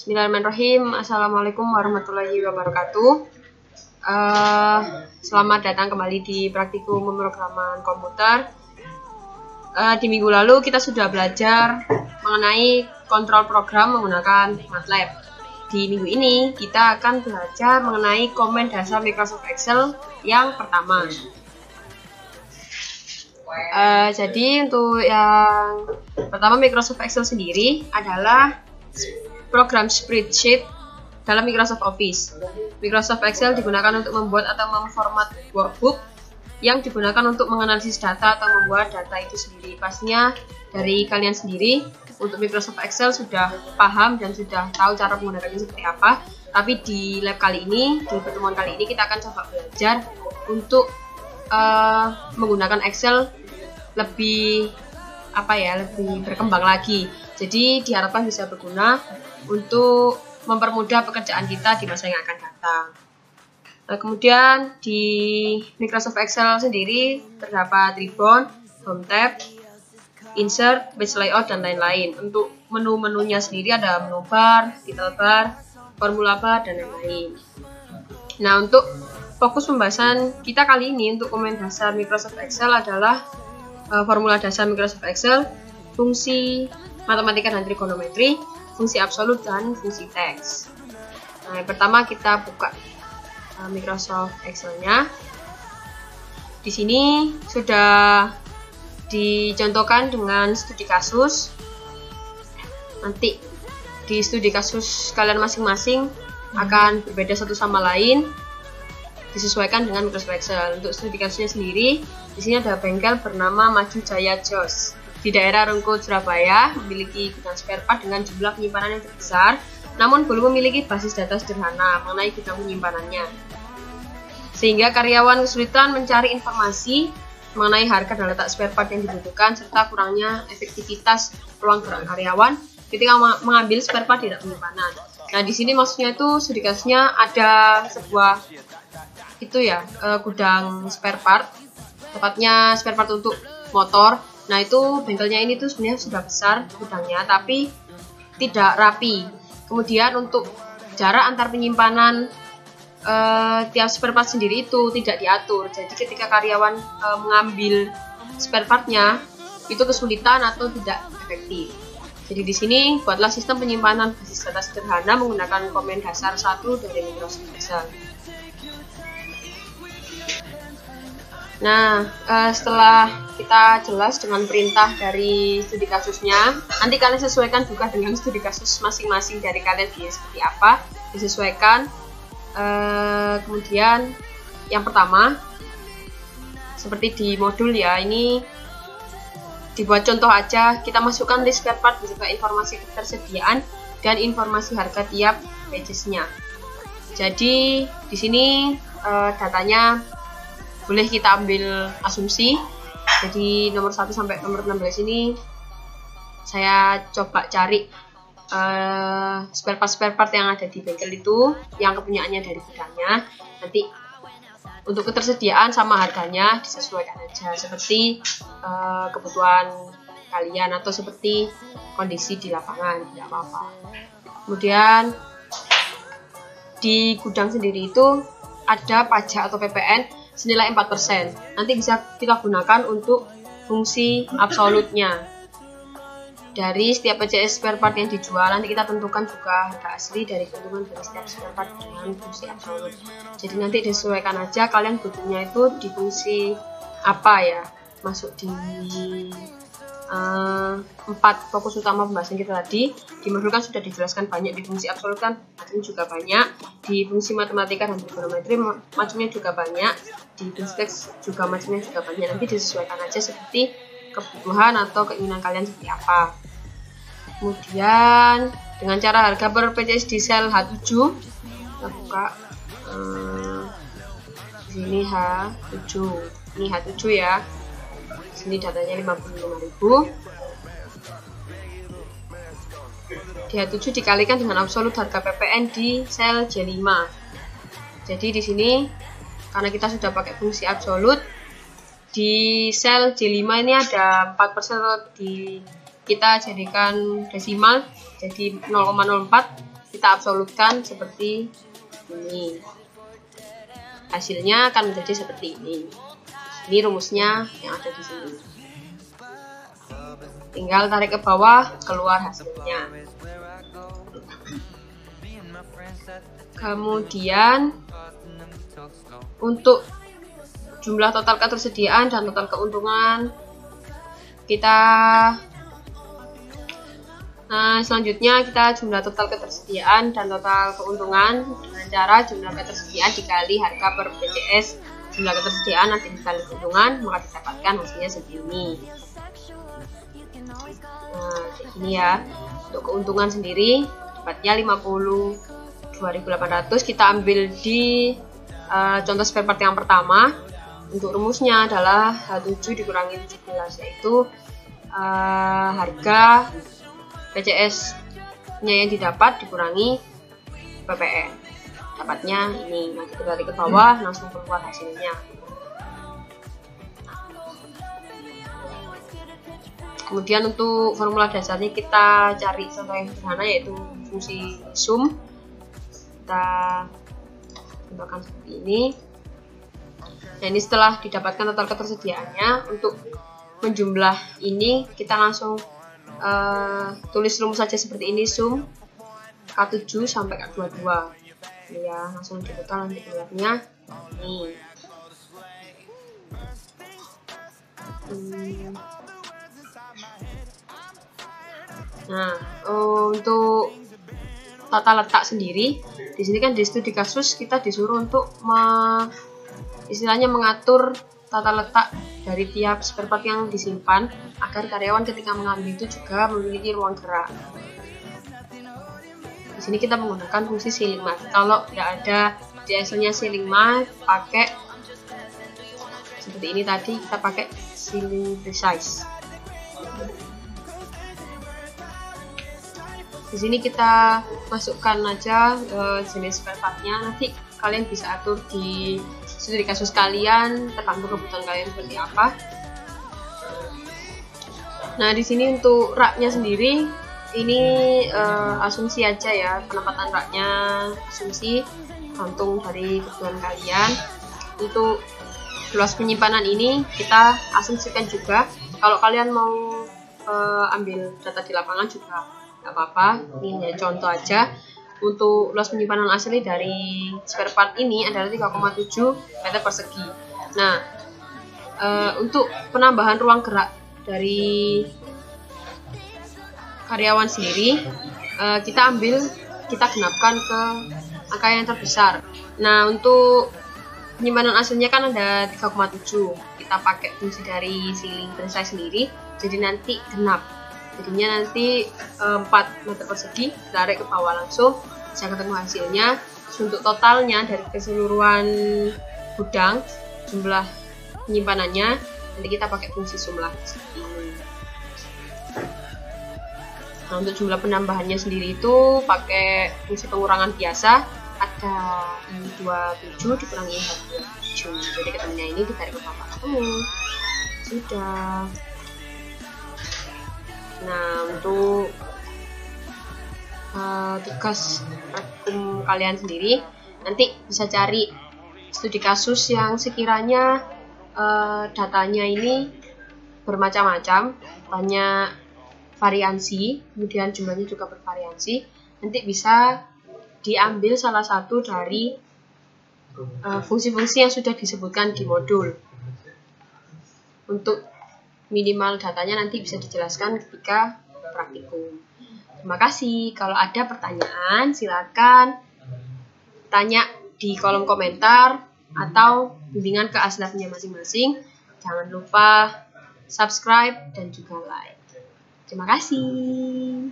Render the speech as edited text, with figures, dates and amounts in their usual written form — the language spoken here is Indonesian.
Bismillahirrahmanirrahim. Assalamualaikum warahmatullahi wabarakatuh. Selamat datang kembali di praktikum pemrograman komputer. Di minggu lalu kita sudah belajar mengenai kontrol program menggunakan MATLAB. Di minggu ini kita akan belajar mengenai komen dasar Microsoft Excel yang pertama. Jadi untuk yang pertama, Microsoft Excel sendiri adalah program spreadsheet dalam Microsoft Office. Microsoft Excel digunakan untuk membuat atau memformat workbook yang digunakan untuk menganalisis data atau membuat data itu sendiri. Pastinya dari kalian sendiri untuk Microsoft Excel sudah paham dan sudah tahu cara menggunakannya seperti apa. Tapi di lab kali ini, di pertemuan kali ini kita akan coba belajar untuk menggunakan Excel lebih lebih berkembang lagi. Jadi diharapkan bisa berguna untuk mempermudah pekerjaan kita di masa yang akan datang. Nah, kemudian di Microsoft Excel sendiri terdapat ribbon, home tab, insert, page layout, dan lain-lain. Untuk menu-menunya sendiri ada menu bar, title bar, formula bar, dan lain-lain. Nah, untuk fokus pembahasan kita kali ini untuk komen dasar Microsoft Excel adalah formula dasar Microsoft Excel, fungsi matematika dan trigonometri, fungsi absolut, dan fungsi teks. Nah, yang pertama kita buka Microsoft Excel-nya. Di sini sudah dicontohkan dengan studi kasus. Nanti di studi kasus kalian masing-masing akan berbeda satu sama lain, disesuaikan dengan Microsoft Excel. Untuk studi kasusnya sendiri, di sini ada bengkel bernama Maju Jaya Jos di daerah Rungkut, Surabaya, memiliki gudang spare part dengan jumlah penyimpanan yang terbesar, namun belum memiliki basis data sederhana mengenai gudang penyimpanannya. Sehingga karyawan kesulitan mencari informasi mengenai harga dan letak spare part yang dibutuhkan, serta kurangnya efektivitas ruang gerak karyawan ketika mengambil spare part di penyimpanan. Nah, di sini maksudnya itu studi kasusnya ada sebuah gudang spare part, tepatnya spare part untuk motor. Nah, itu bengkelnya ini tuh sebenarnya sudah besar gudangnya, tapi tidak rapi. Kemudian untuk jarak antar penyimpanan tiap spare part sendiri itu tidak diatur. Jadi ketika karyawan mengambil spare partnya itu kesulitan atau tidak efektif. Jadi di sini buatlah sistem penyimpanan basis data sederhana menggunakan komen dasar 1 dari Microsoft Excel. Nah, setelah kita jelas dengan perintah dari studi kasusnya, nanti kalian sesuaikan juga dengan studi kasus masing-masing dari kalian seperti apa, disesuaikan. Kemudian yang pertama, seperti di modul ya, ini dibuat contoh aja, kita masukkan list spare part beserta informasi ketersediaan dan informasi harga tiap pages-nya. Jadi di sini datanya boleh kita ambil asumsi. Jadi nomor 1 sampai nomor 16 ini saya coba cari spare part yang ada di bengkel itu, yang kepunyaannya dari gudangnya. Nanti untuk ketersediaan sama harganya disesuaikan aja seperti kebutuhan kalian atau seperti kondisi di lapangan, tidak apa-apa. Kemudian di gudang sendiri itu ada pajak atau PPN senilai 4%. Nanti bisa kita gunakan untuk fungsi absolutnya. Dari setiap PCS spare part yang dijual, nanti kita tentukan juga harga asli dari keuntungan dari setiap spare part dengan fungsi absolut. Jadi nanti disesuaikan aja kalian butuhnya itu di fungsi apa ya. Masuk di 4 fokus utama pembahasan kita tadi. Di modul kan sudah dijelaskan banyak, di fungsi absolut kan macamnya juga banyak, di fungsi matematika dan trigonometri macamnya juga banyak, di fungsi teks juga macamnya juga banyak. Nanti disesuaikan aja seperti kebutuhan atau keinginan kalian seperti apa. Kemudian dengan cara harga per PCS di sel H7, kita buka di sini H7, ini H7 ya. Sini datanya 55.000. Di H7 dikalikan dengan absolut harga PPN di sel J5. Jadi di sini karena kita sudah pakai fungsi absolut, di sel J5 ini ada 4%, kita jadikan desimal jadi 0,04. kita absolutkan seperti ini. Hasilnya akan menjadi seperti ini. Ini rumusnya yang ada di sini. Tinggal tarik ke bawah, keluar hasilnya. Kemudian untuk jumlah total ketersediaan dan total keuntungan kita selanjutnya kita jumlah total ketersediaan dan total keuntungan dengan cara jumlah ketersediaan dikali harga per BCS jumlah ketersediaan nanti dikali keuntungan, maka didapatkan hasilnya segini. Nah, kayak gini ya. Untuk keuntungan sendiri dapatnya 52.800. Kita ambil di contoh spare part yang pertama. Untuk rumusnya adalah H7 dikurangi 17, yaitu harga PCS-nya yang didapat dikurangi PPN. Dapatnya ini. Nanti kita tarik ke bawah, langsung keluar hasilnya. Kemudian untuk formula dasarnya kita cari contoh yang sederhana, yaitu fungsi sum. Kita contohkan seperti ini. Nah, ini setelah didapatkan total ketersediaannya, untuk menjumlah ini kita langsung tulis rumus saja seperti ini, sum K7 sampai K22. Ini ya, langsung diputar nanti keluarnya ini. Nah, untuk tata letak sendiri, di sini kan di studi kasus kita disuruh untuk istilahnya mengatur tata letak dari tiap spare part yang disimpan agar karyawan ketika mengambil itu juga memiliki ruang gerak. Di sini kita menggunakan fungsi ceiling mat. Kalau tidak ada di Excel-nya ceiling mat, pakai seperti ini tadi, kita pakai ceiling precise. Di sini kita masukkan aja jenis spare partnya, nanti kalian bisa atur di studi kasus kalian, tergantung kebutuhan kalian seperti apa. Nah, di sini untuk raknya sendiri, ini asumsi aja ya, penempatan raknya asumsi, gantung dari kebutuhan kalian. Untuk luas penyimpanan ini kita asumsikan juga. Kalau kalian mau ambil data di lapangan juga nggak apa-apa, ini ya contoh aja. Untuk luas penyimpanan asli dari spare part ini adalah 3,7 meter persegi. Nah, untuk penambahan ruang gerak dari karyawan sendiri, kita genapkan ke angka yang terbesar. Nah, untuk penyimpanan aslinya kan ada 3,7, kita pakai fungsi dari ceiling precise sendiri, jadi nanti genap. Jadinya nanti 4 meter persegi, tarik ke bawah langsung bisa ketemu hasilnya. Untuk totalnya dari keseluruhan gudang, jumlah penyimpanannya nanti kita pakai fungsi sum lagi seperti ini. Nah, untuk jumlah penambahannya sendiri itu pakai fungsi pengurangan biasa, ada I27 dikurangi I27, jadi ketemunya ini ditarik ke bawah ketemu. Sudah. Nah, untuk tugas praktikum kalian sendiri, nanti bisa cari studi kasus yang sekiranya datanya ini bermacam-macam, banyak variansi, kemudian jumlahnya juga bervariansi. Nanti bisa diambil salah satu dari fungsi-fungsi yang sudah disebutkan di modul. Untuk minimal datanya nanti bisa dijelaskan ketika praktikum. Terima kasih. Kalau ada pertanyaan, silakan tanya di kolom komentar atau bimbingan ke aslabnya masing-masing. Jangan lupa subscribe dan juga like. Terima kasih.